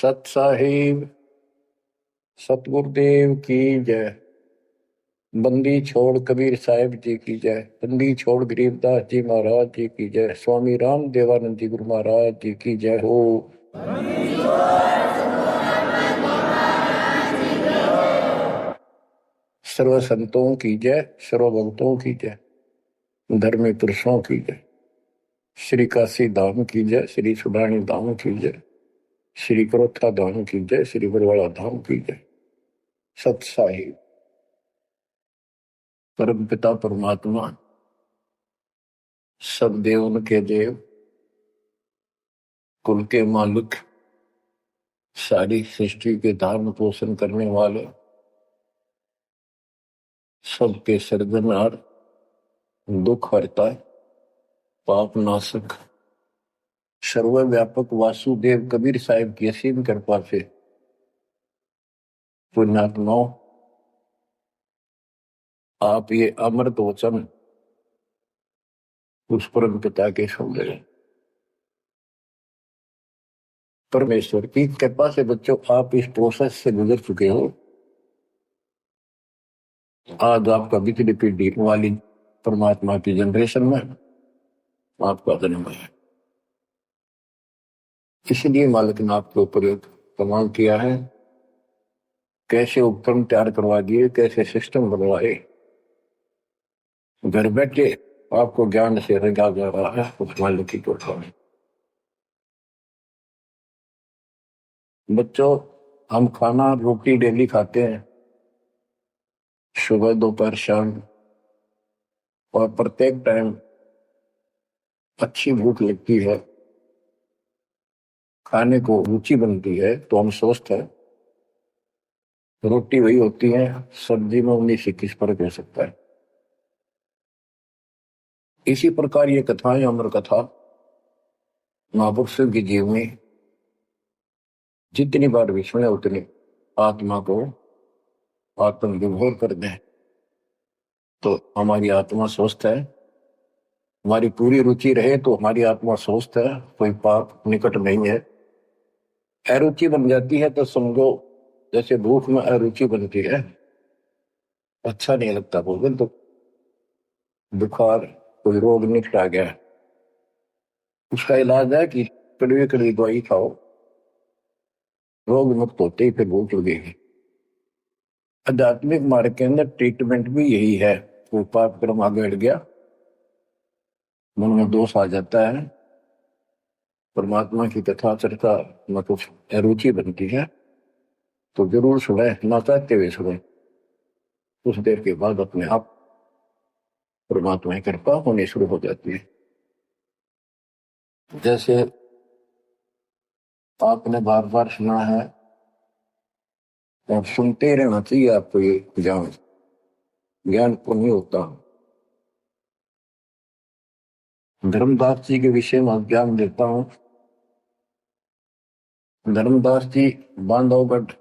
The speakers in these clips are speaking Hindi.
सत साहिब सतगुरुदेव की जय। बंदी छोड़ कबीर साहिब जी की जय। बंदी छोड़ गरीबदास जी महाराज जी की जय। स्वामी राम देवानंद जी गुरु महाराज जी की जय हो। सर्व संतों की जय, सर्व भक्तों की जय, धर्मी पुरुषों की जय। श्री काशी धाम की जय, श्री सुडानी धाम की जय, श्री करोथा धाम की जय, श्री बरवाड़ा धाम की जय। सत साहिब परम पिता परमात्मा सब देवन के देव, कुल के मालिक, सारी सृष्टि के धारण पोषण करने वाले, सबके सर्जनहार, दुख हरता, पाप नाशक, सर्वव्यापक वासुदेव कबीर साहिब की असीम कृपा से पुण्यात्माओं, आप ये अमृत वचन उस परम पिता के सुन रहे। परमेश्वर की कृपा से बच्चों आप इस प्रोसेस से गुजर चुके हो। आज आपका बिजली पीढ़ी वाली परमात्मा की जनरेशन में आपका जन्म है। इसलिए मालिक ने आपके ऊपर एक कमाल किया है, कैसे उपकरण तैयार करवा दिए, कैसे सिस्टम बनवाए, घर बैठे आपको ज्ञान से रंगा जा रहा है उस मालिक की कृपा में। बच्चों, हम खाना रोटी डेली खाते हैं, सुबह दोपहर शाम, और प्रत्येक टाइम अच्छी भूख लगती है, खाने को रुचि बनती है तो हम स्वस्थ है। रोटी वही होती है, सब्जी में 19-21 फर्क हो सकता है। इसी प्रकार ये कथाएं, अमर कथा महापुरुषों की जीवनी जितनी बार भी सुने उतनी आत्मा को आत्म विभोर कर दें तो हमारी आत्मा स्वस्थ है। हमारी पूरी रुचि रहे तो हमारी आत्मा स्वस्थ है, कोई पाप निकट नहीं है। अरुचि बन जाती है तो समझो जैसे भूख में अरुचि बनती है, अच्छा नहीं लगता भोजन, तो बुखार कोई रोग निकट आ गया, उसका इलाज है कि कड़वी कड़वी दवाई खाओ, रोग मुक्त होते ही फिर भूख लगेगी। आध्यात्मिक मार्ग के अंदर ट्रीटमेंट भी यही है। कोई पाप कर्म आगे बढ़ गया, मन में दोष आ जाता है, परमात्मा की कथा चर्चा में कुछ अरुचि बनती है, तो जरूर सुने, ना चाहते हुए सुने। कुछ देर के बाद अपने आप परमात्मा की कृपा होनी शुरू हो जाती है। जैसे आपने बार बार सुना है और सुनते रहना चाहिए आपको, ये ज्ञान ज्ञान को नहीं होता। धर्मदास जी के विषय में ज्ञान देता हूं। धर्मदास जी बांधवगढ़,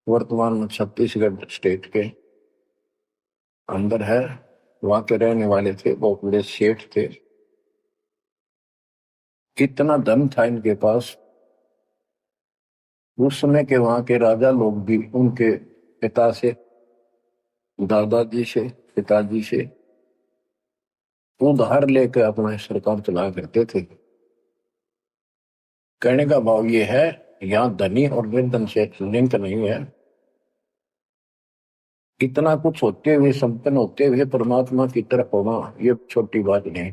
वर्तमान में छत्तीसगढ़ स्टेट के अंदर है, वहां के रहने वाले थे, बहुत बड़े सेठ थे। इतना धन था इनके पास, उस समय के वहां के राजा लोग भी उनके पिता से, दादाजी से, पिताजी से उधार लेकर अपना सरकार चलाया करते थे। कहने का भाव ये है, यहाँ धनी और निर्धन से लिंक नहीं है। इतना कुछ होते हुए, संपन्न होते हुए परमात्मा की तरफ होना ये छोटी बात नहीं।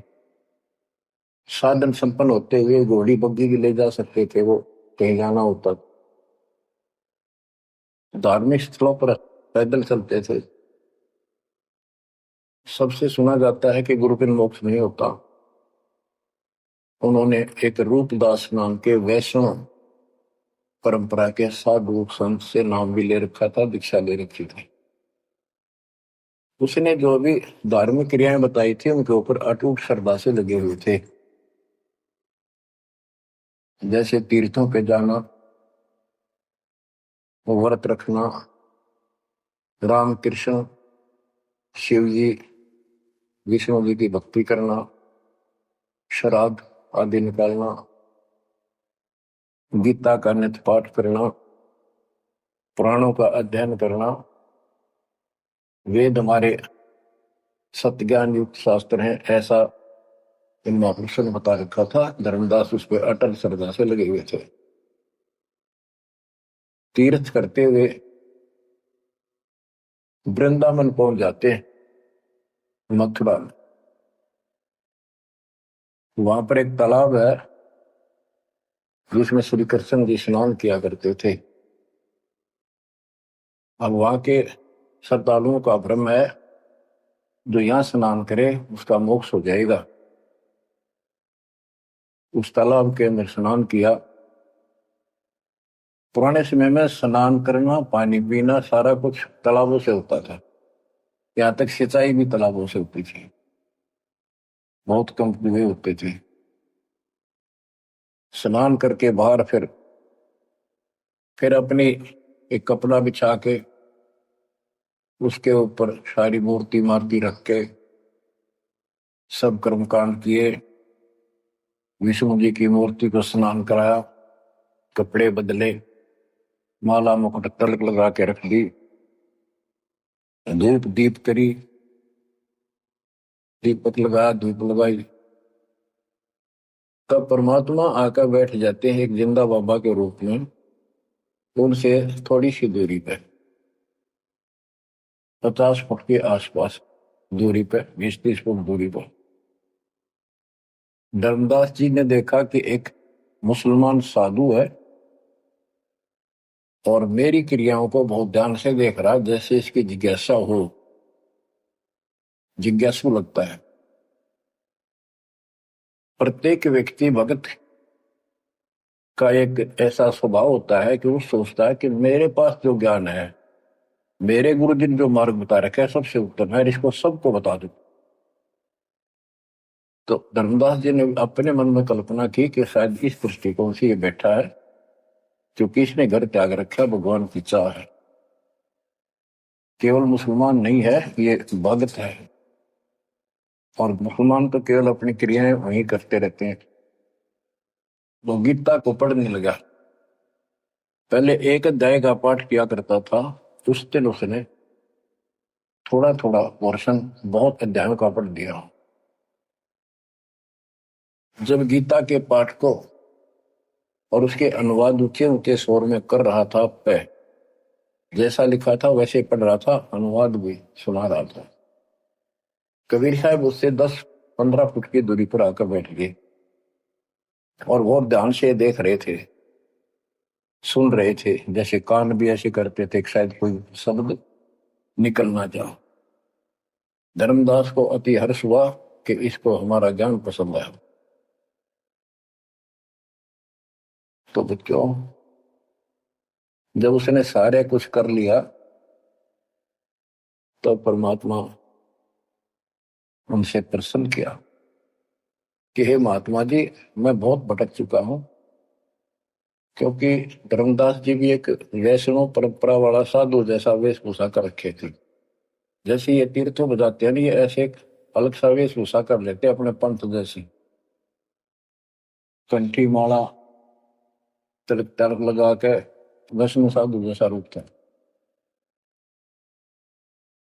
साधन संपन्न होते हुए घोड़ी बग्घी भी ले जा सकते थे, वो कहीं जाना होता, धार्मिक स्थलों पर पैदल चलते थे। सबसे सुना जाता है कि गुरु बिन मोक्ष नहीं होता। उन्होंने एक रूपदास नाम के वैष्णव परंपरा के साधु संत से नाम भी ले रखा था, दीक्षा ले रखी थी। उसने जो भी धार्मिक क्रियाएं बताई थी उनके ऊपर अटूट श्रद्धा से लगे हुए थे। जैसे तीर्थों पे जाना, व्रत रखना, राम कृष्ण शिव जी विष्णु जी की भक्ति करना, श्राद्ध आदि निकालना, गीता का नित्य पाठ करना, पुराणों का अध्ययन करना, वेद हमारे सत्य ज्ञान युक्त शास्त्र हैं, ऐसा इन महापुरुषों ने बता रखा था। धर्मदास उस पर अटल श्रद्धा से लगे हुए थे। तीर्थ करते हुए वृंदावन पहुंच जाते हैं, मथुरा में। वहां पर एक तालाब है जिसमें श्री कृष्ण जी स्नान किया करते थे। अब वहां के श्रद्धालुओं का भ्रम है जो यहां स्नान करे उसका मोक्ष हो जाएगा। उस तालाब के अंदर स्नान किया। पुराने समय में स्नान करना, पानी पीना, सारा कुछ तालाबों से होता था। यहां तक सिंचाई भी तालाबों से होती थी, बहुत कम कुएं होते थे। स्नान करके बाहर फिर अपनी एक कपड़ा बिछा के उसके ऊपर सारी मूर्ति मार्ति रख के सब कर्मकांड किए। विष्णु जी की मूर्ति को स्नान कराया, कपड़े बदले, माला मुकुट तिलक लगा के रख दी, धूप दीप करी, दीपक लगाया, धूप लगाई। तब परमात्मा आकर बैठ जाते हैं एक जिंदा बाबा के रूप में, उनसे थोड़ी सी दूरी पे, 50 फुट के आसपास दूरी पे, 20-30 फुट दूरी पर। धर्मदास जी ने देखा कि एक मुसलमान साधु है और मेरी क्रियाओं को बहुत ध्यान से देख रहा, जैसे इसकी जिज्ञासा हो, जिज्ञासु लगता है। प्रत्येक व्यक्ति भगत का एक ऐसा स्वभाव होता है कि वो सोचता है कि मेरे पास जो ज्ञान है, मेरे गुरुजी ने जो मार्ग बता रखा है, सबसे उत्तम है, इसको सबको बता दो। तो धर्मदास जी ने अपने मन में कल्पना की कि शायद इस दृष्टिकोण से ये बैठा है क्योंकि इसने घर त्याग रखा, भगवान की चाह है। केवल मुसलमान नहीं है, ये भगत है। और मुसलमान तो केवल अपनी क्रियाएं वही करते रहते हैं। वो गीता को पढ़ने लगा। पहले एक अध्याय का पाठ किया करता था, उस दिन उसने थोड़ा थोड़ा पोर्शन बहुत अध्यायों का पढ़ दिया। जब गीता के पाठ को और उसके अनुवाद ऊंचे ऊंचे स्वर में कर रहा था, पे जैसा लिखा था वैसे पढ़ रहा था, अनुवाद भी सुना रहा था। कबीर साहब उससे 10-15 फुट की दूरी पर आकर बैठ गए और बहुत ध्यान से देख रहे थे, सुन रहे थे, जैसे कान भी ऐसे करते थे शायद कोई शब्द निकल ना जाओ। धर्मदास को अति हर्ष हुआ कि इसको हमारा ज्ञान पसंद आया। तो बच्चों, जब उसने सारे कुछ कर लिया तो परमात्मा उनसे प्रसन्न किया कि हे महात्मा जी, मैं बहुत भटक चुका हूं। क्योंकि धर्मदास जी भी एक वैष्णव परंपरा वाला साधु जैसा वेशभूषा कर रखे थे। जैसे ये तीर्थों बजाते हैं ना, ये ऐसे एक अलग सा वेशभूषा कर लेते अपने पंथ जैसी, कंठी माला तिलक तिलक लगा के वैष्णव साधु जैसा रूप था।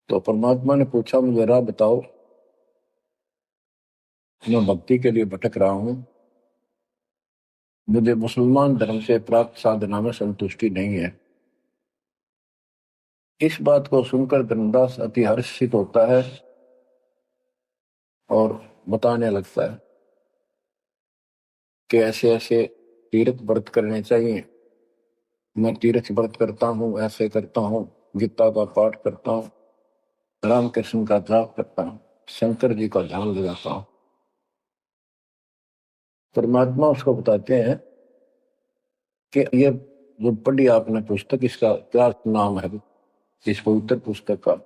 तो परमात्मा ने पूछा, मुझे राह बताओ, मैं भक्ति के लिए भटक रहा हूं, मुझे मुसलमान धर्म से प्राप्त साधना में संतुष्टि नहीं है। इस बात को सुनकर धर्मदास अति हर्षित होता है और बताने लगता है कि ऐसे ऐसे तीर्थ व्रत करने चाहिए। मैं तीर्थ व्रत करता हूँ, ऐसे करता हूँ, गीता का पाठ करता हूँ, रामकृष्ण का जाप करता हूँ, शंकर जी का ध्यान लगाता हूँ। परमात्मा उसको बताते हैं कि ये जो पढ़ी आपने पुस्तक, इसका क्या नाम है इस पवित्र पुस्तक का?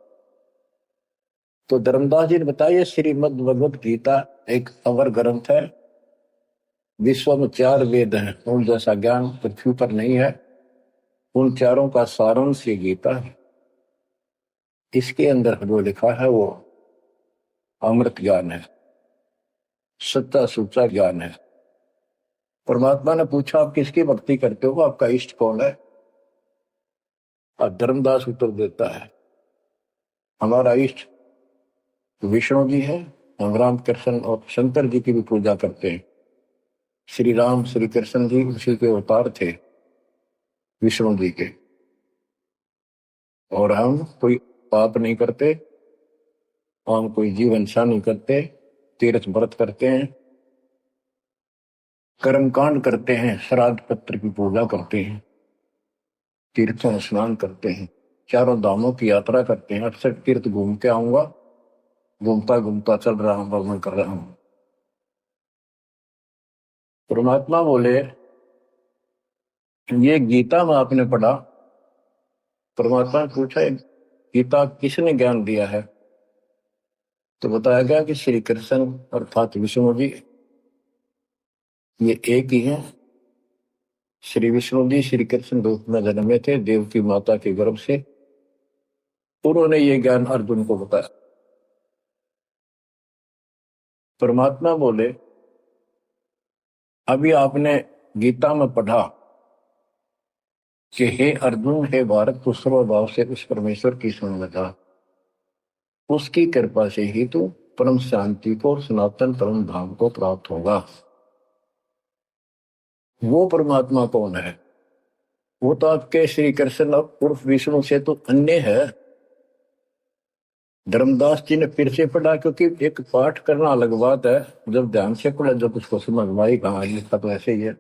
तो धर्मदास जी ने बताया, श्रीमद् भगवत गीता एक अवर ग्रंथ है। विश्व में 4 वेद हैं, उन जैसा ज्ञान पृथ्वी पर नहीं है। उन चारों का सारांश ये गीता है। इसके अंदर जो लिखा है वो अमृत ज्ञान है, सच्चा सुच्चा ज्ञान है। परमात्मा ने पूछा आप किसकी भक्ति करते हो, आपका इष्ट कौन है? और धर्मदास उत्तर देता है हमारा इष्ट विष्णु जी है। हम राम कृष्ण और शंकर जी की भी पूजा करते हैं। श्री राम श्री कृष्ण जी उसी के अवतार थे, विष्णु जी के। और हम कोई पाप नहीं करते, हम कोई जीव हिंसा नहीं करते, तीर्थ व्रत करते हैं, कर्मकांड करते हैं, श्राद्ध पत्र की पूजा करते हैं, तीर्थों में स्नान करते हैं, चारों धामों की यात्रा करते हैं। 68 तीर्थ घूम के आऊंगा, घूमता घूमता चल रहा हूं, वर्णन कर रहा हूं। परमात्मा बोले ये गीता में आपने पढ़ा। परमात्मा ने पूछा गीता किसने ज्ञान दिया है? तो बताया गया कि श्री कृष्ण अर्थात विष्णु जी ये एक ही है। श्री विष्णु जी श्री कृष्ण रूप में जन्मे थे देव की माता के गर्भ से। उन्होंने ये ज्ञान अर्जुन को बताया। परमात्मा बोले अभी आपने गीता में पढ़ा कि हे अर्जुन हे भारत, तू सर्वभाव से उस परमेश्वर की सुन लगा, उसकी कृपा से ही तू परम शांति को, सनातन परम धाम को प्राप्त होगा। वो परमात्मा कौन है? वो तो आपके श्री कृष्ण उर्फ विष्णु से तो अन्य है। धर्मदास जी ने फिर से पढ़ा, क्योंकि एक पाठ करना अलग बात है, जब ध्यान से पढ़ा जब उसको समझ में आई कहा लिखा तो ऐसे ही है।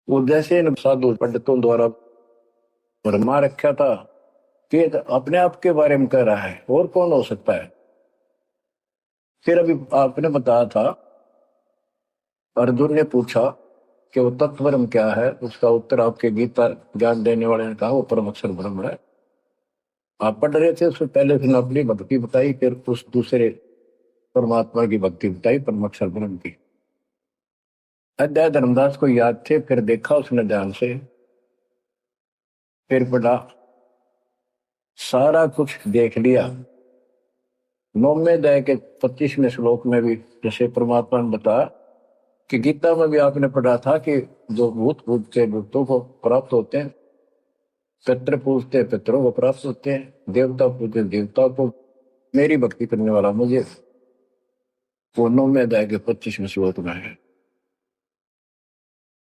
वो जैसे इन साधु पंडितों द्वारा भरमा रखा था कि अपने आप के बारे में कह रहा है, और कौन हो सकता है? फिर अभी आपने बताया था, अर्जुन ने पूछा कि वो तत्व ब्रह्म क्या है, उसका उत्तर आपके गीता ज्ञान देने वाले ने कहा वो परम अक्षर ब्रह्म है। आप पढ़ रहे थे, उससे पहले फिर अपनी भक्ति बताई, फिर उस दूसरे परमात्मा की भक्ति बताई परम अक्षर ब्रह्म की। अध्याय धर्मदास को याद थे, फिर देखा उसने ध्यान से, फिर पढ़ा, सारा कुछ देख लिया। 9वें अध्याय के 25वें श्लोक में भी जैसे परमात्मा ने बताया कि गीता में भी आपने पढ़ा था कि जो भूत पूजते भूतों को प्राप्त होते हैं, पितृ पूजते पितरों को प्राप्त होते हैं, देवता पूजते देवता को, मेरी भक्ति करने वाला मुझे। वो 9वें अध्याय के 25वें श्लोक में है।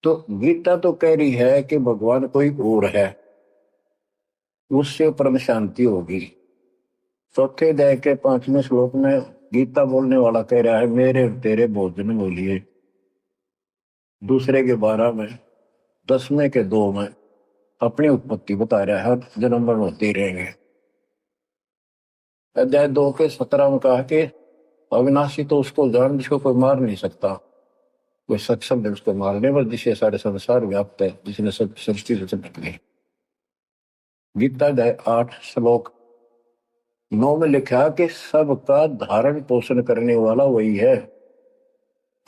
तो गीता तो कह रही है कि भगवान कोई और है, उससे परम शांति होगी। चौथे अध्याय के 5वें श्लोक में गीता बोलने वाला कह रहा है मेरे तेरे भोजन बोलिए। दूसरे के 12 में, 10वें के 2 में अपनी उत्पत्ति बता रहा है, हर जन्म मरण होते ही रहेंगे। अध्याय 2 के 17 में कहा कि अविनाशी तो उसको जान जिसको कोई मार नहीं सकता, कोई सक्षम है उसको मारने पर, जिसे सारे संसार व्याप्त है, जिसने सब सृष्टि से चिपक गई। गीता अध्याय 8 श्लोक 9 में लिखा कि सबका धारण पोषण करने वाला वही है।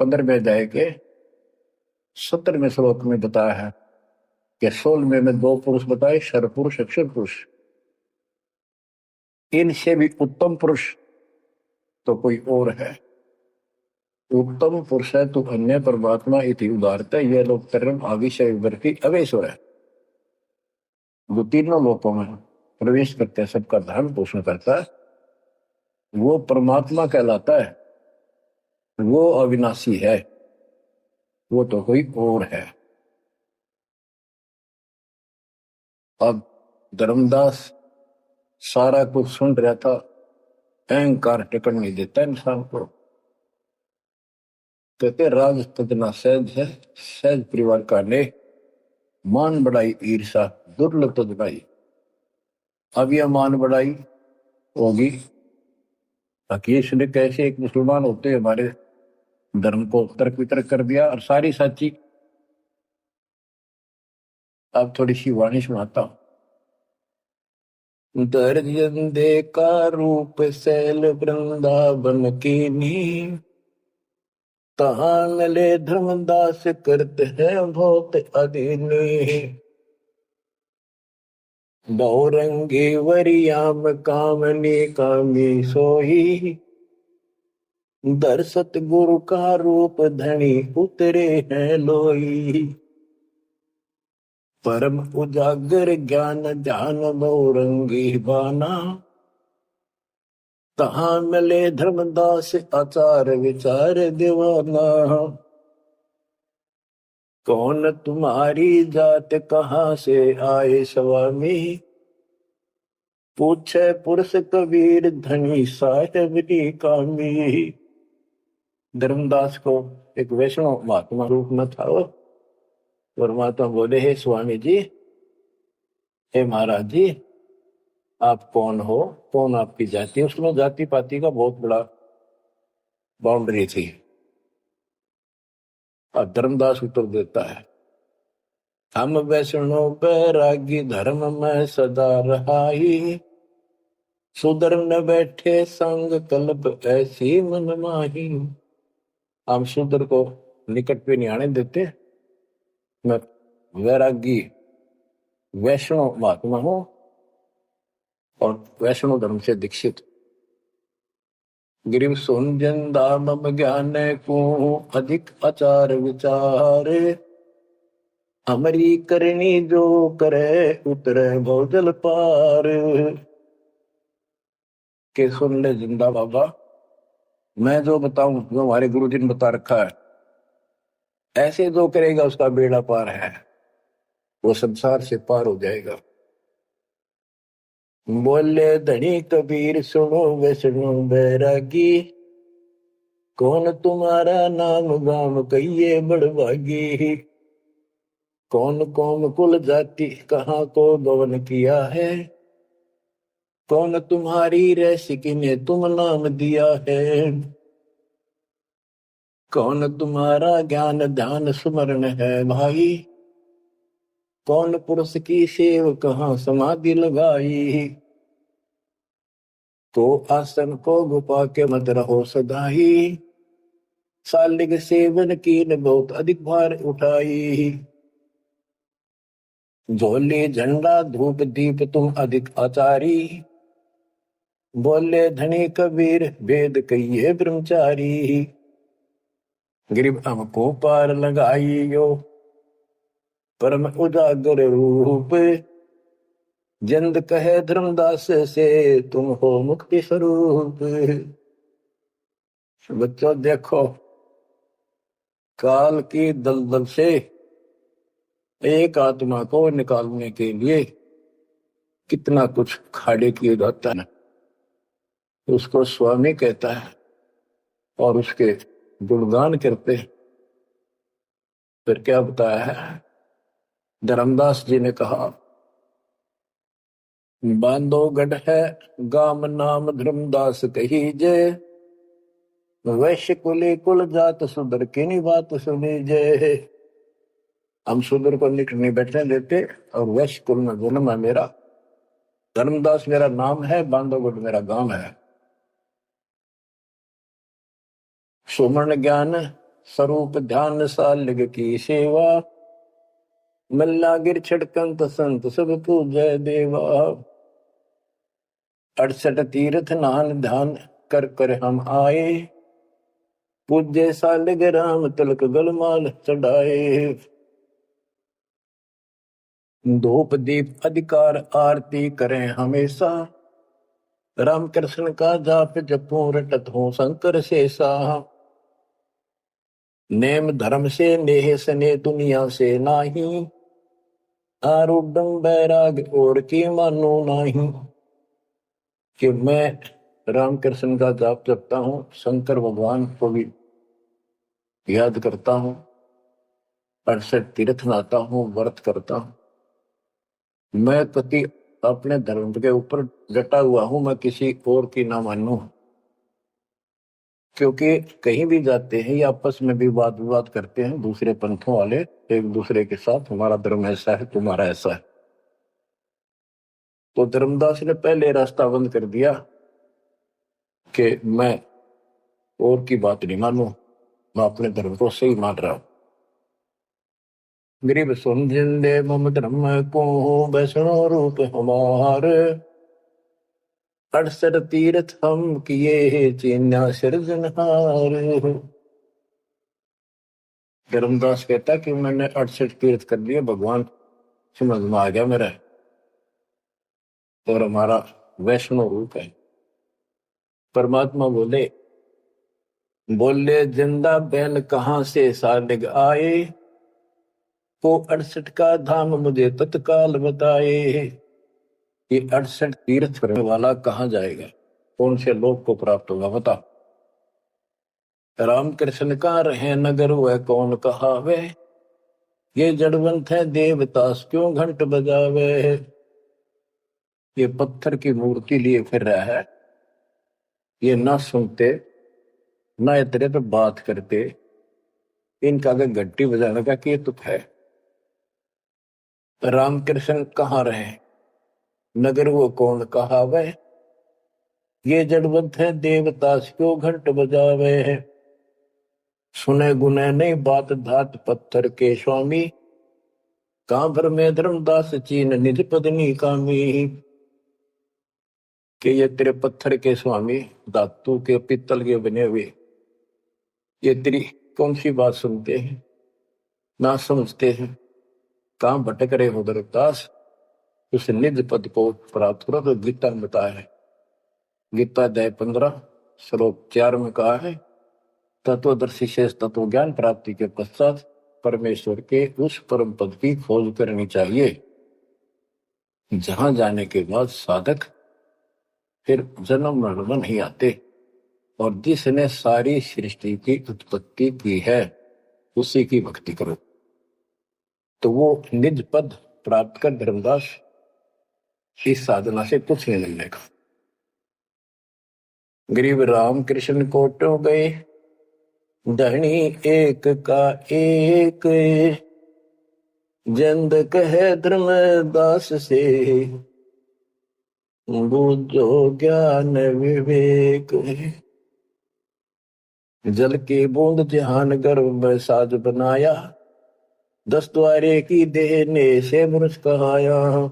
15वें अध्याय के 17वें श्लोक में बताया है कि 16वें में 2 पुरुष बताए, शर पुरुष अक्षर पुरुष। इनसे भी उत्तम पुरुष तो कोई और है। उत्तम पुरुष है तो अन्य परमात्मा इति उदारता, यह लोग तरम आविषय विवर्ती अवेश्वर है। जो तीनों लोकों में प्रवेश करते हैं, सबका धर्म पोषण करता है, वो परमात्मा कहलाता है। वो अविनाशी है, वो तो कोई और है। अब धर्मदास सारा कुछ सुन रहा था, अहंकार टिकट नहीं देता इंसान को। कहते राज तजना सहज है, सहज परिवार का ने, मान बढ़ाई ईर्षा दुर्लभ तजनाई। अब यह मान बढ़ाई होगी। अकीश ने कैसे एक मुसलमान होते हमारे धर्म को तर्क वितर्क कर दिया और सारी सच्ची। अब थोड़ी सी वाणी सुनाता हूं। दर्जन दे का रूप सैल वृंदावन की नी, तहां मिले धर्मदास करते हैं बहुत अधीनी। बहुरंगी वरियाम कामनी कामी सोही, दर सतगुरु का रूप धनी उतरे हैं लोई। परम उजागर ज्ञान ध्यान बहुरंगी बाना। तहाँ मिले धर्मदास आचार विचार दीवाना। कौन तुम्हारी जात कहाँ से आए स्वामी। पूछे पुरुष कबीर धनी साहेब की कामी। धर्मदास को एक वैष्णव महात्मा रूप में था वो। परमात्मा बोले, हे स्वामी जी, हे महाराज जी, आप कौन हो, कौन आपकी जाति। उसमें जाति पाति का बहुत बड़ा बाउंड्री थी। और धर्मदास उत्तर देता है, हम वैष्णव बैरागी धर्म में सदा रहाई। सुधर न बैठे संग कल्प ऐसी मन माही। हम सुधर को निकट पे नहीं आने देते। मैं वैरागी वैष्णव महात्मा हूं और वैष्णव धर्म से दीक्षित। गिरिव सुनजन दाम ज्ञान को अधिक आचार विचार। हमारी करनी जो करे उतरे भौजल पार। के सुन ले जिंदा बाबा, मैं जो बताऊं, जो हमारे गुरु जी ने बता रखा है, ऐसे जो करेगा उसका बेड़ा पार है, वो संसार से पार हो जाएगा। बोले धनी कबीर सुनो वैष्णो बैरागी। कौन तुम्हारा नाम गाम कहिए बड़भागी। कौन कौम कुल जाति कहाँ को गवन किया है। कौन तुम्हारी रसिक ने तुम नाम दिया है। कौन तुम्हारा ज्ञान ध्यान स्मरण है भाई। कौन पुरुष की सेव कहाँ समाधि लगाई। तो आसन को गुफा के मत रहो सदाई। सालिग सेवन की न बहुत अधिक भार उठाई। झोली झंडा धूप दीप तुम अधिक आचारी। बोले धनी कबीर वेद कहिए ब्रह्मचारी। गिरिव हमको पार लगाइयो परम उजागर रूप। जिंद कहे धर्मदास से तुम हो मुक्ति स्वरूप। बच्चों देखो, काल की दलदल से एक आत्मा को निकालने के लिए कितना कुछ खाड़े किए जाता है। उसको स्वामी कहता है और उसके गुणगान करते हैं। फिर क्या बताया है, धर्मदास जी ने कहा, बांधोगढ़ है गाम नाम धर्मदास कही जय। वैश्य कुले कुल जात सुधर की नहीं बात सुनी जय। हम सुधर को निकट नहीं बैठने देते और वैश्य कुल में जन्म है मेरा। धर्मदास मेरा नाम है, बांधोगढ़ मेरा गांव है। सुमन ज्ञान स्वरूप ध्यान सालिग की सेवा। मल्ला गिर छिड़कंत संत सब पूजय देवा। 68 तीर्थ नान ध्यान कर कर हम आए। पूज्य सालिग राम तिलक गलमाल चढ़ाए। धूप दीप अधिकार आरती करें हमेशा। राम कृष्ण का जाप जपू रटत हो शंकर शेषा। नेम धर्म से नेह सने दुनिया से नाही। आरूढ़ बैराग और की मानो नाही। कि मैं रामकृष्ण का जाप जपता हूँ, शंकर भगवान को भी याद करता हूँ, 68 तीर्थ नाता हूँ, व्रत करता हूँ। मैं कति अपने धर्म के ऊपर डटा हुआ हूँ, मैं किसी और की ना मानूं। क्योंकि कहीं भी जाते हैं या आपस में भी वाद विवाद करते हैं दूसरे पंथों वाले एक दूसरे के साथ, हमारा धर्म ऐसा है, तुम्हारा ऐसा है। तो धर्मदास ने पहले रास्ता बंद कर दिया कि मैं और की बात नहीं मानू, मैं अपने धर्म को सही मान रहा हूं। गरीब सुन जिंदे मम धर्म को वैष्णो रूप हमार। 68 तीर्थ हम किए चीन्या सिरजनहार। धर्मदास कहता कि मैंने 68 तीर्थ कर लिए, भगवान समझ में आ गया मेरा, और हमारा वैष्णव रूप है। परमात्मा बोले बोले जिंदा बैल कहां से सालिग आए, को 68 का धाम मुझे तत्काल बताए। ये 68 तीर्थ करने वाला कहाँ जाएगा, कौन से लोक को प्राप्त होगा बता। राम कृष्ण का रहे नगर वह कौन कहावे, ये जड़वंत है देवदास क्यों घंट बजावे। ये पत्थर की मूर्ति लिए फिर रहा है, ये ना सुनते ना इतने पे बात करते, इनका अगर घंटी बजाने का कि तुक है। रामकृष्ण कहाँ रहे नगर वो कौन कहावे, ये जड़वंत है देवदास क्यों घंट बजावे। सुने गुने नहीं बात धात पत्थर के स्वामी, कहां भर में धर्मदास चीन निज पत्नी कामी। कि ये तेरे पत्थर के स्वामी, धातु के पित्तल के बने हुए, ये तेरी कौन सी बात सुनते हैं ना समझते हैं। कहां भटक रहे हो धर्मदास, उस निज पद को प्राप्त करो। तो गीता में बताया है, गीता अध्याय 15 श्लोक 4 में कहा है, तत्वदर्शी शेष तत्व ज्ञान प्राप्ति के पश्चात परमेश्वर के उस परम पद की खोज करनी चाहिए, जहां जाने के बाद साधक फिर जन्म मरण में नहीं आते। और जिसने सारी सृष्टि की उत्पत्ति की है उसी की भक्ति करो, तो वो निज पद प्राप्त कर धर्मदास इस साधना से कुछ नहीं मिलने का। गरीब राम कृष्ण कोटो गए, धनी एक का एक, जंद कहे धर्मदास से, बूझो ज्ञान विवेक। जल की बूंद जहान गर्भ में साज बनाया, 10 द्वारे की देने से मनुष्य कहाया।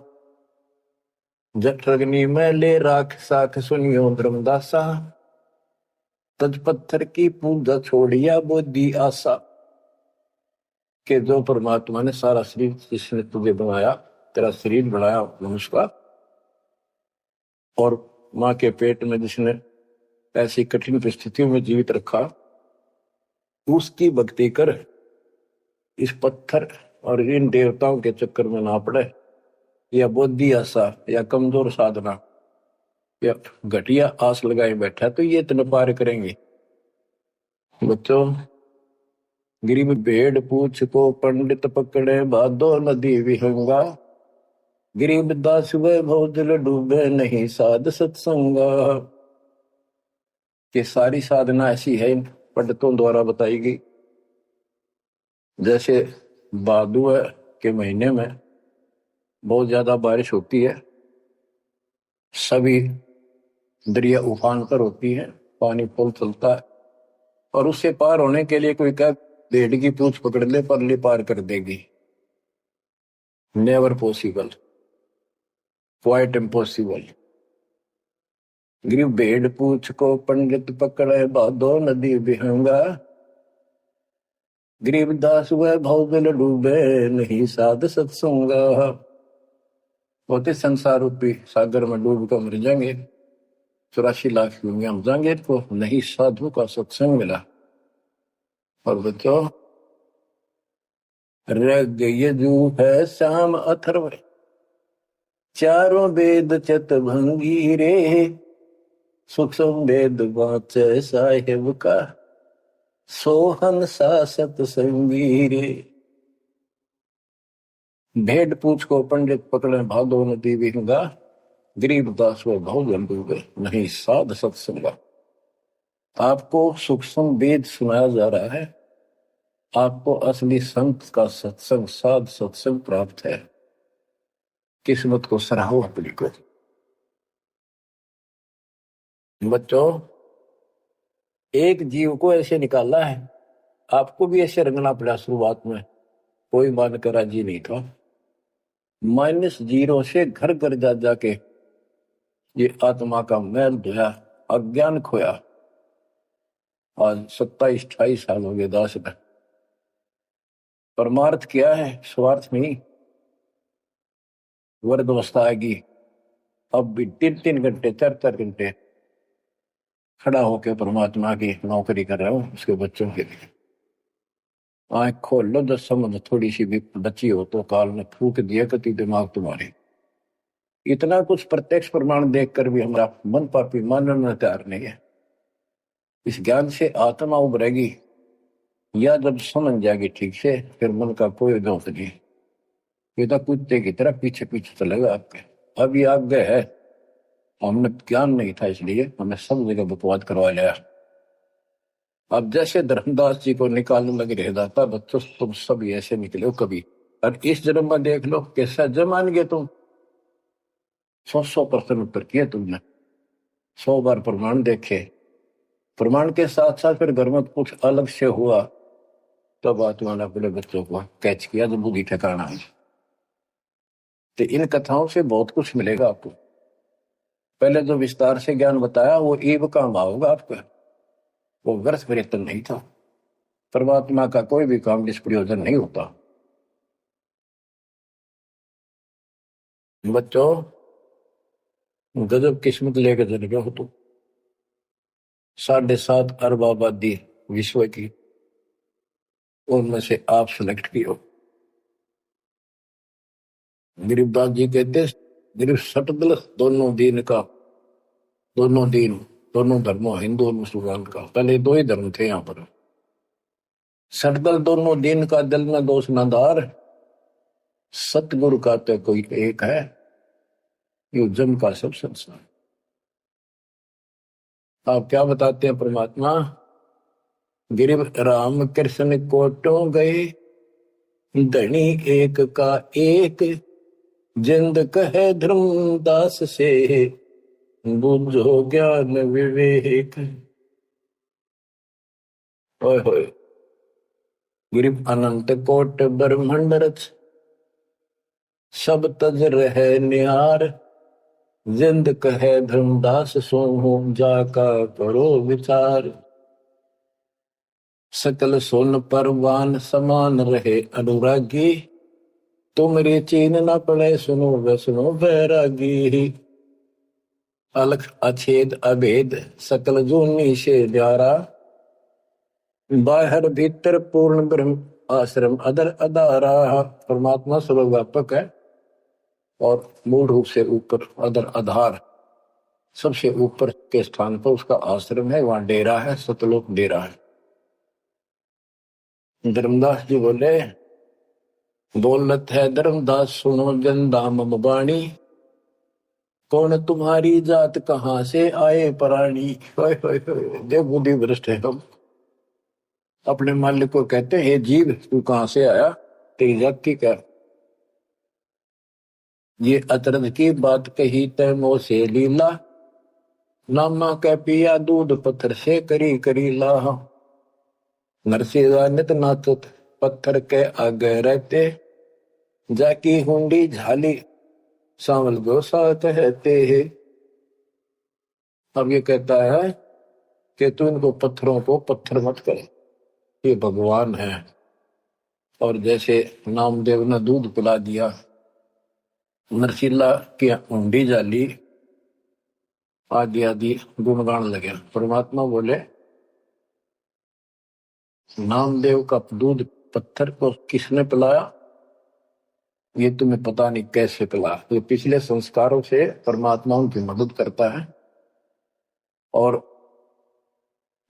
जठरग्नि में ले राख साख सुनियो धर्मदासा, तज पत्थर की पूजा छोड़िया बुद्धि आशा। के जो परमात्मा ने सारा शरीर जिसने तुझे बनाया, तेरा शरीर बनाया मनुष्य का, और माँ के पेट में जिसने ऐसी कठिन परिस्थितियों में जीवित रखा, उसकी भक्ति कर। इस पत्थर और इन देवताओं के चक्कर में ना पड़े, या बुद्धि आशा या कमजोर साधना या घटिया आस लगाए बैठा तो ये इतने पार करेंगे। बच्चों, गरीब भेड़ पूछ को पंडित पकड़े, भादो नदी विहंगा, गरीब दास वैभव जल डूबे नहीं साध सत्संगा। ये सारी साधना ऐसी है इन पंडितों द्वारा बताई गई। जैसे भादुआ के महीने में बहुत ज्यादा बारिश होती है, सभी दरिया उफान पर होती है, पानी पुल चलता है, और उससे पार होने के लिए कोई कह भेड़ की पूंछ पकड़ ले परली पार कर देगी। Never possible, quite impossible. गरीब भेड़ पूछ को पंडित पकड़े, भादो नदी विहंगा, गरीब दास वह भौगल डूबे नहीं साध सत्संगा। होते संसार रूपी सागर में डूब कर मर जाएंगे, 84 लाख दुनिया में जाएंगे, तो नहीं साधु का सत्संग मिला। और बच्चों, रग यजु है श्याम अथर्व, चारों वेद चत भंगी रे, सूक्ष्म वेद वाचे साहेब का, सोहन सा सत्संगी रे। भेड़ पूछ को पंडित पकड़े, भादो नदी विहंगा, गरीब दास वो भौगल डूबे नहीं साध सत्संगा। आपको सूक्ष्म वेद सुनाया जा रहा है, आपको असली संत का सत्संग साध सत्संग प्राप्त है। किस्मत को सराहो अपनी को। बच्चों, एक जीव को ऐसे निकाला है, आपको भी ऐसे रंगना पड़ा। शुरुआत में कोई मानकर राजी नहीं था, -0 से घर घर जा जाके ये आत्मा का मैल धोया, अज्ञान खोया। आज 27-28 साल हो गए दास में। परमार्थ क्या है, स्वार्थ नहीं। वर्द अवस्था आएगी, अब भी 3-3 घंटे 4-4 घंटे खड़ा होकर परमात्मा की नौकरी कर रहा हूं उसके बच्चों के लिए। आंख खोल लो, जब समझ थोड़ी सी भी बची हो तो काल ने फूक दिया कति दिमाग तुम्हारे। इतना कुछ प्रत्यक्ष प्रमाण देखकर भी हमारा मन पापी मानने में तैयार नहीं है। इस ज्ञान से आत्मा उभरेगी, या जब समझ जाएगी ठीक से, फिर मन का कोई दोष नहीं। ये तो कुत्ते की तरह पीछे पीछे चलेगा आपके। अब ये आज्ञा है, हमने ज्ञान नहीं था इसलिए हमें सब जगह बकवाद करवा लिया। अब जैसे धर्मदास जी को निकालने लगे रह जाता, बच्चों तुम सब ऐसे निकले हो कभी, और इस जन्म में देख लो कैसा जमान गए तुम। 100% उत्तर किया तुमने, 100 बार प्रमाण देखे। प्रमाण के साथ साथ फिर घर में कुछ अलग से हुआ, तब आत्मा ने अपने बच्चों को कैच किया जब बुद्धि ठिकाना है। तो इन कथाओं से बहुत कुछ मिलेगा आपको। पहले जो विस्तार से ज्ञान बताया वो ईव काम आओगा आपका, वो व्यर्थ प्रयत्न नहीं था। परमात्मा का कोई भी काम निष्प्रयोजन नहीं होता। बच्चों, गजब किस्मत लेकर चले हो तुम। 7.5 अरब आबादी विश्व की, उनमें से आप सिलेक्ट की हो। गरीबदास जी कहते, गरीब सटदल दोनों दीन का, दोनों दीन, दोनों धर्मों, हिंदू और मुसलमान का। पहले 2 ही धर्म थे यहाँ पर। सटदल दोनों दीन का, दिल में दोष न धार, सतगुरु का तो कोई एक है, यो जम का सब संसार। आप क्या बताते हैं परमात्मा, गिरिव राम कृष्ण कोटों गए, धनी एक का एक, जिंद कहे धर्मदास से, बुझो ज्ञान विवेक। ओए होए, गिरिव अनंत कोट ब्रह्मंड रच, सब तज रहे निहार, जिंद कहे धर्मदास सो, जाका करो विचार। सकल सोन परवान समान रहे अनुरागी, तुमरे चीन न पड़े सुनो वे सुनो बैरागी। अलख अछेद अभेद सकल जूनी से न्यारा, बाहर भीतर पूर्ण ब्रह्म आश्रम अदर अदारा। परमात्मा सर्वव्यापक है और मूल रूप से ऊपर अदर आधार, सबसे ऊपर के स्थान पर उसका आश्रम है, वहां डेरा है, सतलोक डेरा है। धर्मदास जी बोले, बोलत है धर्मदास सुनो जन दाम बाणी, कौन तुम्हारी जात कहां से आए प्राणी। देव बुद्धि भ्रष्ट है हम। अपने मालिक को कहते हैं, हे जीव तू कहां से आया, तेरी जाति क्या। ये अतरज की बात कही तैमो से लीला, नामा कै पिया दूध पत्थर से करी करी लाह। नरसिंह नित नाथ पत्थर के आगे रहते, जाकी हुंडी झाली सांवल गोसा कहते हैं। अब ये कहता है कि तू इनको पत्थरों को पत्थर मत कर, ये भगवान है। और जैसे नामदेव ने दूध पिला दिया, नरसिल्ला की हुंडी जाली, आदि आदि गुणगान लगे। परमात्मा बोले, नामदेव का दूध पत्थर को किसने पिलाया, ये तुम्हें पता नहीं कैसे पिला। तो पिछले संस्कारों से परमात्मा उनकी मदद करता है। और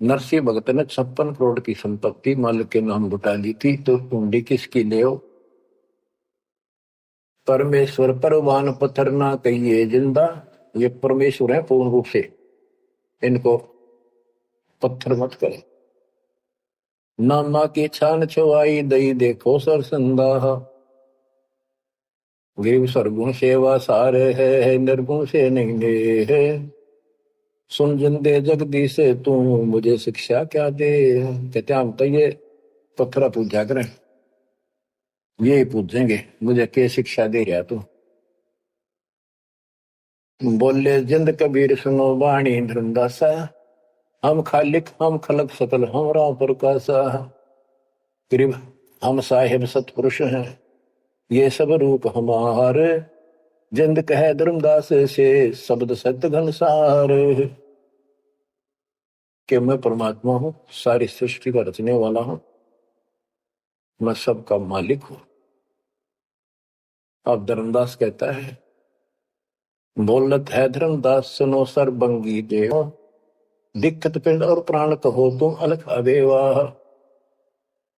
नरसिंह भगत ने 56 करोड़ की संपत्ति मालिक के नाम लुटा ली थी, तो हुंडी किसकी ले हो। परमेश्वर परवान पत्थर ना कहिए जिंदा, ये परमेश्वर है पूर्ण रूप से, इनको पत्थर मत करे। नामा की छान छुआई दई देखो सर संदा, गिरिव सरगुण सेवा सारे है, निर्गुण से नहीं दे है। सुन जिंदे जगदीश तू मुझे शिक्षा क्या दे। कहते हम तो ये पत्थरा पूजा करें, ये पूछेंगे मुझे क्या शिक्षा दे रहा तू। बोले जिंद कबीर सुनो बाणी धर्मदासा, हम खालिक हम खलक सकल हमरा प्रकाशा। गरीब हम साहिब सतपुरुष हैं, ये सब रूप हमारे, जिंद कहे धर्मदास से शब्द सत्य घनसार। कि मैं परमात्मा हूं, सारी सृष्टि का रचने वाला हूं, मैं सबका मालिक हूं। अब धर्मदास कहता है, बोलत है धर्मदास सुनो सर्वंगी देव, दिक्कत पिंड और प्राण कहो तुम अलख अबेवा।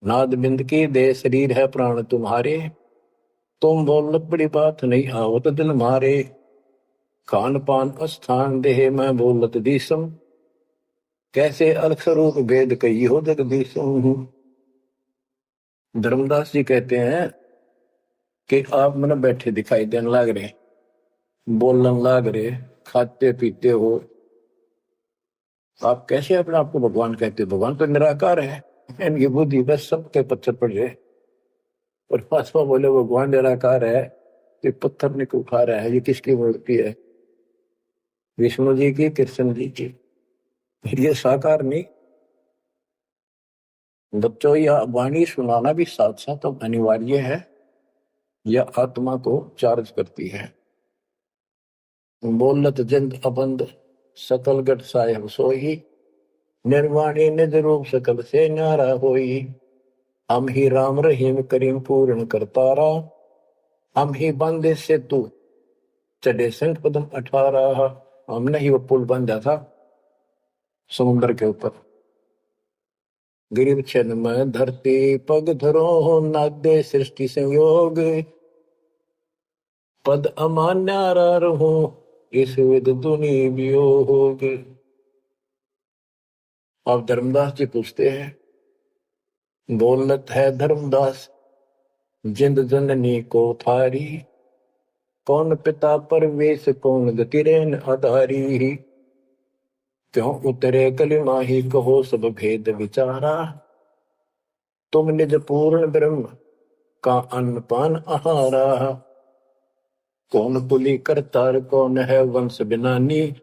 नाद बिंद की दे शरीर है प्राण तुम्हारे, तुम बोलत बड़ी बात नहीं आवत दिल मारे। खान पान स्थान देह मैं बोलत दीसम, कैसे अलख स्वरूप भेद कही हो जगदीशम। धर्मदास जी कहते हैं कि आप मन बैठे दिखाई देने लग रहे, बोलने लग रहे, खाते पीते हो, आप कैसे अपने आप को भगवान कहते हो? भगवान तो निराकार है, इनकी बुद्धि बस सबके पत्थर पड़ जाए। और पासवा बोले भगवान निराकार है तो पत्थर निकल खा रहा है, ये किसकी मूर्ति है? विष्णु जी की, कृष्ण जी की, ये साकार नहीं। बच्चों यह वाणी सुनाना भी साथ साथ तो अनिवार्य है, यह आत्मा को चार्ज करती है। बोलत जिंद अबंद सकल गट साहेब सोही, निर्वाणी निज रूप सकल से न्यारा होई। हम ही राम रहीम करीम पूर्ण करतारा, हम ही बंदे से तू चढ़े संत पदम 18। हमने ही वो पुल बन जाता समुद्र के ऊपर। गिरिव छन में धरती पग धरो, नादे सृष्टि संयोग, पद अमान्यारा रहो इस विद दुनि वियोग। अब धर्मदास जी पूछते हैं, बोलत है धर्मदास जिंद जननी को थारी, कौन पिता परवेश कौन गति रेन आधारी। क्यों उतरे कलिमा ही कहो सब भेद विचारा, तुम निज पूर्ण ब्रह्म का अन्न पान आहारा। कौन पुली करतार कौन है वंश बिनानी,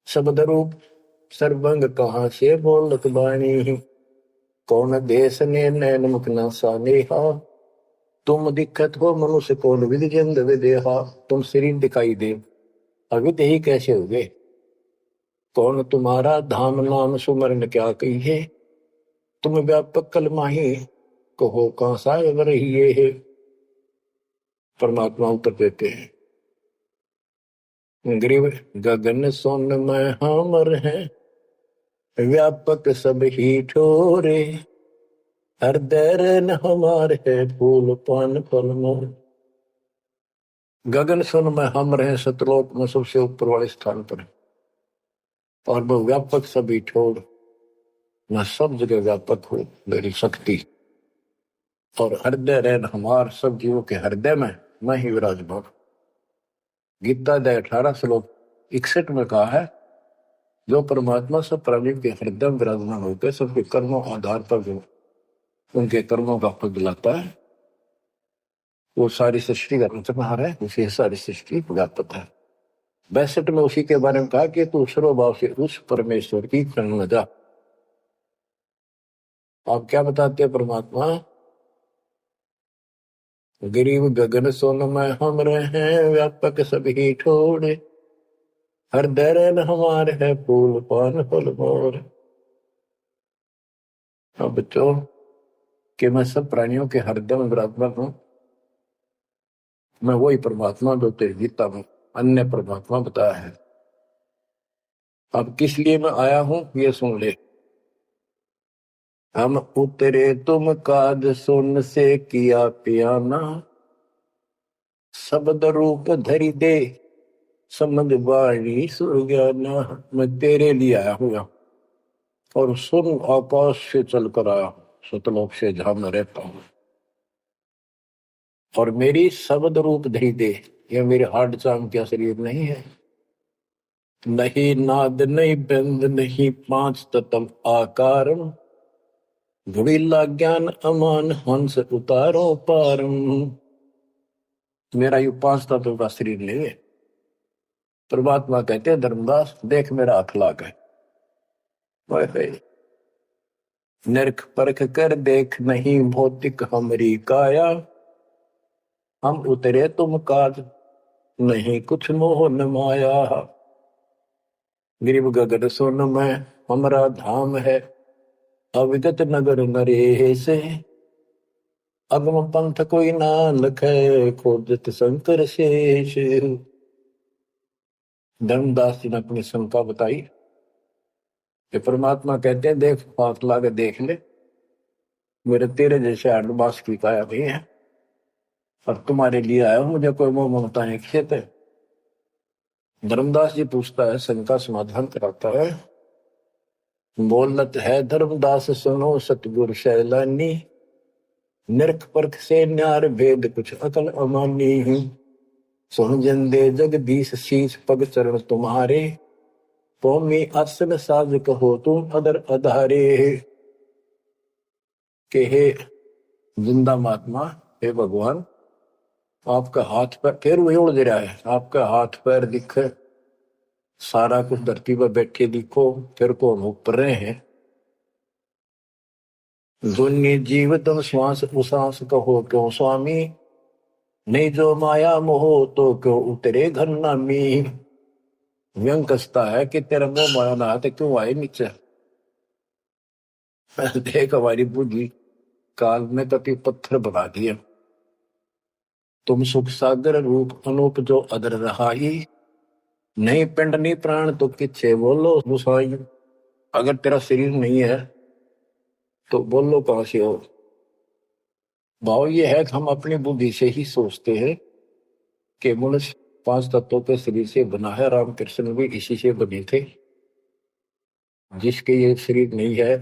शब्द रूप सर्वंग कहाँ से बोलत बाणी। कौन देश ने नैन मुख न सानेहा, तुम दिक्कत हो मनुष्य कौन विधि जिंद विदेहा। तुम शरीर दिखाई दे, अविध ही कैसे हो गए? कौन तुम्हारा धाम नाम सुमरन क्या कहिए, तुम व्यापक कलमाही कहो कहां साहेब रहिए है। परमात्मा उत्तर देते हैं, ग्रीव गगन सोन में हमर है, व्यापक सब ही ठोरे। हृदय न हमार है फूल पान फल मोर। गगन सुन में हम रहे, सतलोक में सबसे ऊपर वाले स्थान पर है, और वो व्यापक सभी ठोर, मैं सब जगह व्यापक हूं, मेरी शक्ति। और हृदय रहन हमार, सब जीवों के हृदय में मैं ही विराजमान। गीता अध्याय 18 श्लोक 61 में कहा है, जो परमात्मा सब प्राणियों के हृदय में विराजमान होकर सबके कर्मों आधार पर जो उनके कर्मों का फल दिलाता है, वो सारी सृष्टि का रचनहार है, उसे सारी सृष्टि व्यापक है। 62 में उसी के बारे में कहा कि तू सर्वभाव से उस परमेश्वर की शरण जा। आप क्या बताते हैं परमात्मा? गरीब गगन सोन में हम रहे, व्यापक सभी ठोड़े। हृदय रहन हमारे है फूल पान फल मोर। अब बच्चों कि मैं सब प्राणियों के हृदय में विराजमान हूं, मैं वही परमात्मा जो तेरी गीता में अन्य परमात्मा बताया है। अब किस लिए मैं आया हूं ये सुन ले। हम उतरे तुम काज सुन से किया पियाना, शब्द रूप धरी दे समझ वाणी सुरज्ञाना। मैं तेरे लिए आया हूँ और सुन आकाश से चलकर आया हूं, सतलोक से जहां मैं रहता हूं। और मेरी शब्द रूप धरी दे, यह मेरे हार्ड चाम क्या शरीर नहीं है। नहीं नाद नहीं बंद नहीं पांच तत्व आकारम, गुड़ीला ज्ञान अमान हंस उतारो पारम। मेरा ये 5 तत्व का शरीर नहीं है। परमात्मा कहते हैं धर्मदास देख मेरा अखलाक है, निरख परख कर देख नहीं भौतिक हमरी काया, हम उतरे तुम काज नहीं कुछ मोह न माया। गिरिव गगन सोन में हमारा धाम है, अविगत नगर नरे से, अगम पंथ कोई ना लखे खोजत शंकर शेष। धर्मदास जी ने अपनी शंका बताई कि परमात्मा कहते हैं देख हाथ ला के देख ले, मेरे तेरे जैसे आडमास की काया नहीं है, और तुम्हारे लिए आया हूं, मुझे कोई मोह ममता नहीं खेत है। धर्मदास जी पूछता है, शंका समाधान कराता है, बोलत है धर्मदास सुनो सतगुरु शैलानी, निरख परख से न्यार भेद कुछ अकल अमानी हूं, सुन जंदे जगदीश शीश पग चरण तुम्हारे, पौमी आसन साज कहो तुम अदर अधारे। के हे जिंदा महात्मा, हे भगवान, आपका हाथ पैर फिर वही उड़ रहा है, आपका हाथ पैर दिखे, सारा कुछ धरती पर बैठे दिखो, फिर कौन ऊपर रहे हैं। दुन्नी जीव तुम श्वास उसास कहो क्यों स्वामी, नहीं जो माया मोह तो क्यों उतरे घर नामी। व्यंग कसता है कि तेरा मोह माया ना तो क्यों आए नीचे। देख हमारी बुद्धि काल में कति पत्थर बना दिया, तुम सुख सागर रूप अनूप जो अदर रहाई, नहीं पिंड नहीं प्राण तो किच्छे बोलो गुसाई। अगर तेरा शरीर नहीं है तो बोलो कहां से हो। भाव ये है कि हम अपनी बुद्धि से ही सोचते हैं कि मनुष्य 5 तत्वों के शरीर से बना है, रामकृष्ण भी इसी से बने थे। जिसके ये शरीर नहीं है,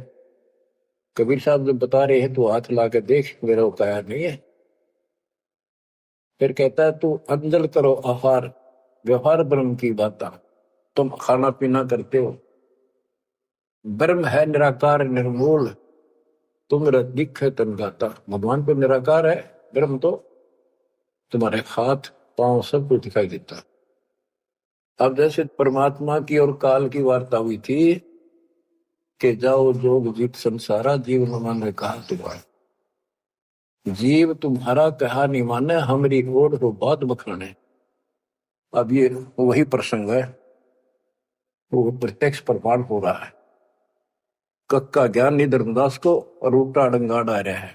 कबीर साहब जब बता रहे हैं तो हाथ ला के देख मेरा उकाया नहीं है। फिर कहता है तू अंजल करो आहार, व्यवहार ब्रह्म की बाता, तुम खाना पीना करते हो, ब्रह्म है निराकार निर्मूल, तुम दिख है तन गाता। भगवान तो निराकार है, ब्रह्म तो तुम्हारे हाथ पांव सब कुछ दिखाई देता। अब जैसे परमात्मा की और काल की वार्ता हुई थी कि जाओ जोग जीत संसारा, जीव न माने कहा तुम्हारा, जीव तुम्हारा कहा नहीं माने, हमारी ओर हो बात बखाने। अब ये वही प्रसंग है, वो प्रत्यक्ष प्रमाण हो रहा है। कक्का ज्ञान नहीं धर्मदास को और उल्टा डंगा डा रहा है।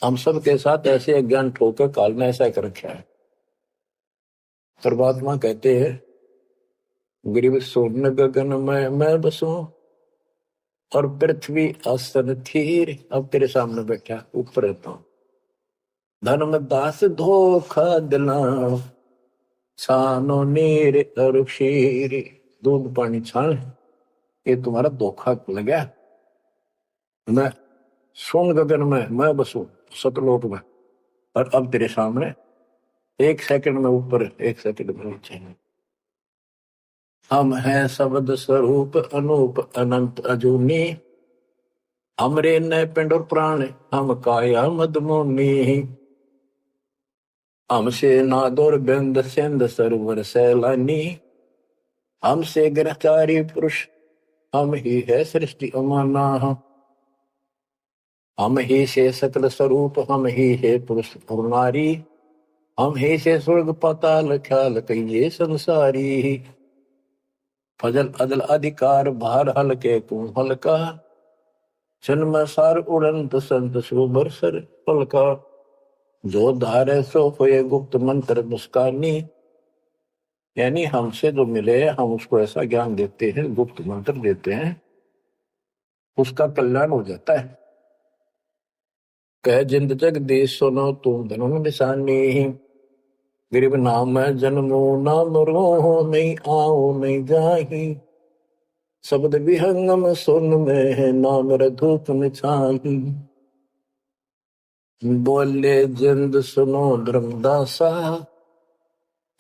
हम सब के साथ ऐसे अज्ञान ठोकर काल ने ऐसा कर रखा है। परमात्मा कहते हैं गिरिव सोन गगन में मैं बसूं, और पृथ्वी आसन थीर, अब तेरे सामने बैठा ऊपर रहता हूं। धर्मदास धोखा दिला, छानो नीर और क्षीर, दूध पानी छान, ये तुम्हारा धोखा लगा। मैं सोन गगन में मैं बसूं सतलोक में, और अब तेरे सामने 1 सेकंड में ऊपर 1 सेकंड में नीचे। हम हैं शब्द स्वरूप अनूप अनंत अजूनी, हमरे न पिंड और प्राण हम काया मदमोनी। हमसे नादोर बिंद सिंध सरोवर सैलानी, हमसे ग्रहचारी पुरुष हम ही है सृष्टि अमाना। हम ही से सकल स्वरूप हम ही है पुरुष और नारी, हम ही से स्वर्ग पाताल ख्याल कहिए संसारी। फजल अदल अधिकार भार हल्के तुम हल्का, जन्म सार उड़ंत संत सुबर सर पलका। जो धारे सो होए गुप्त मंत्र मुस्कानी, यानी हमसे जो मिले हम उसको ऐसा ज्ञान देते हैं, गुप्त मंत्र देते हैं, उसका कल्याण हो जाता है। कह जिंद जग देश सुनो तुम धनुन निशानी, गरीब नाम जन्मो ना मरो नहीं आओ नहीं जाही, शब्द विहंगम सुन में है नाम रधूप निछाही। बोले जिंद सुनो धर्मदासा,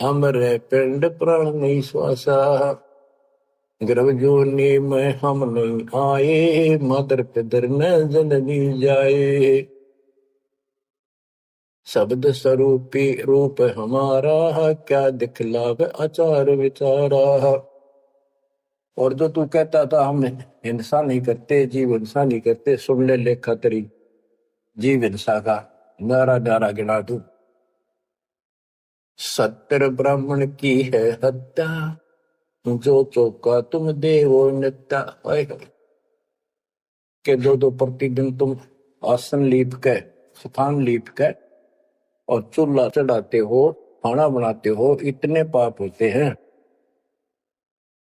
हमरे पिंड प्राण नहीं श्वासा, गर्भ जोनी में हम नहीं आए, मातर पितर न जननी जाए। शब्द स्वरूपी रूप हमारा, क्या दिखलावे आचार विचारा। और जो तू कहता था हम हिंसा नहीं करते, जीव हिंसा नहीं करते, सुन ले लेखा तेरी जीव हिंसा का नारा नारा गिना तू। सत्तर ब्राह्मण की है हत्या, जो चौका तुम देवो नित्या। के दो प्रतिदिन तुम आसन लीप के, स्थान लीप के और चूल्हा चढ़ाते हो, खाना बनाते हो, इतने पाप होते हैं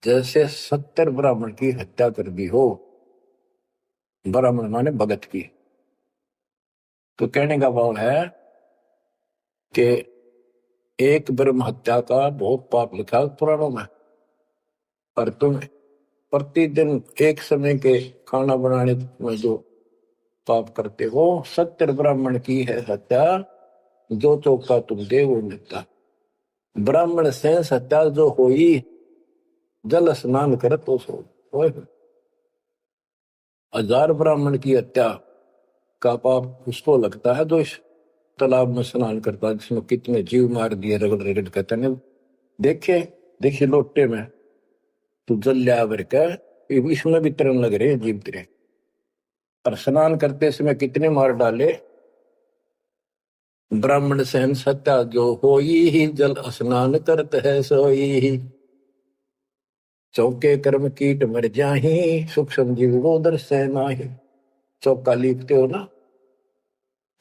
जैसे 70 ब्राह्मण की हत्या कर दी हो। ब्राह्मण माने भगत की। तो कहने का भाव है कि एक ब्रह्म हत्या का बहुत पाप लिखा पुराणों में, पर तुम प्रतिदिन एक समय के खाना बनाने में जो पाप करते हो, 70 ब्राह्मण की है हत्या, जो चौका तुम दे वो नित्ता। ब्राह्मण से हत्या जो होई, जल स्नान कर तो सो। 1000 ब्राह्मण की हत्या का पाप उसको लगता है जो इस तालाब में स्नान करता है, जिसमें कितने जीव मार दिए रगड़ रगड़ के। तने देखे देखिए लोटे में तो जल लिया भर के, इसमें भी तरन लग रहे हैं जीव तेरे। और स्नान करते समय कितने मार डाले। ब्राह्मण सहन सत्या जो होई ही, जल स्नान करत है सोई ही। चौके कर्म कीट मर जाही, सूक्ष्म जीव वो दर्शय नाही। चौका लीपते हो ना,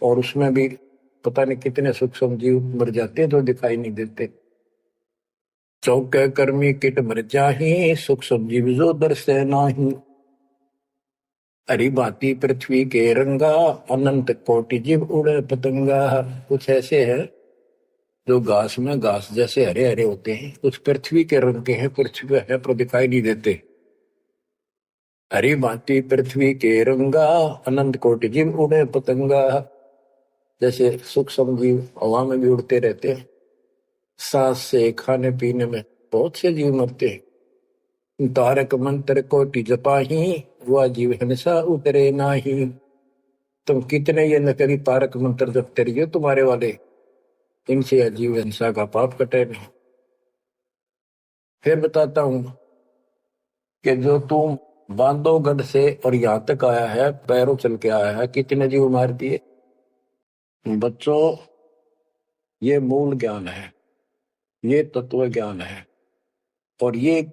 और उसमें भी पता नहीं कितने सूक्ष्म जीव मर जाते हैं जो दिखाई नहीं देते। चौके कर्मी कीट मर जाही, सूक्ष्म जीव जो दर्शय नाही। हरी भांति पृथ्वी के रंगा, अनंत कोटि जीव उड़े पतंगा। कुछ ऐसे हैं जो घास में घास जैसे हरे हरे होते हैं, कुछ पृथ्वी के रंग के हैं, पृथ्वी पे है पर दिखाई नहीं देते। हरी भांति पृथ्वी के रंगा, अनंत कोटि जीव उड़े पतंगा। जैसे सूक्ष्म जीव हवा में भी उड़ते रहते हैं, सांस से खाने पीने में बहुत से जीव मरते हैं। तारक मंत्र कोटि जपाही, वह जीव हिंसा उतरे नाही। तुम कितने ये नकली तारक मंत्र जपते रहिए तुम्हारे वाले, इनसे अजीब हिंसा का पाप कटे नहीं। फिर बताता हूं कि जो तुम बांधवगढ़ से और यहां तक आया है, पैरों चल के आया है, कितने जीव मार दिए। बच्चों, ये मूल ज्ञान है, ये तत्व ज्ञान है, और ये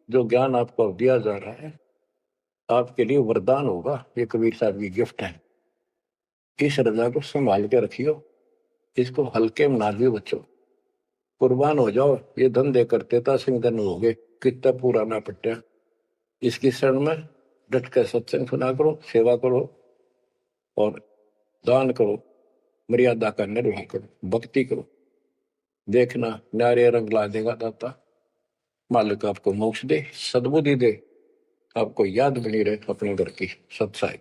जो ज्ञान आपको दिया जा रहा है आपके लिए वरदान होगा। ये कबीर साहब की गिफ्ट है। इस रजा को संभाल के रखियो, इसको हल्के में ना लियो बच्चों। कुर्बान हो जाओ, ये धंधे करते था सिंगन हो गए, कितना पुराना पट्टा। इसकी शरण में डट कर सत्संग सुना करो, सेवा करो और दान करो, मर्यादा का निर्वाह करो, भक्ति करो। देखना न्यारे रंग ला देगा दाता। मालिक आपको मोक्ष दे, सद्बुद्धि दे, आपको याद बनी रहे अपने घर की सत्साई।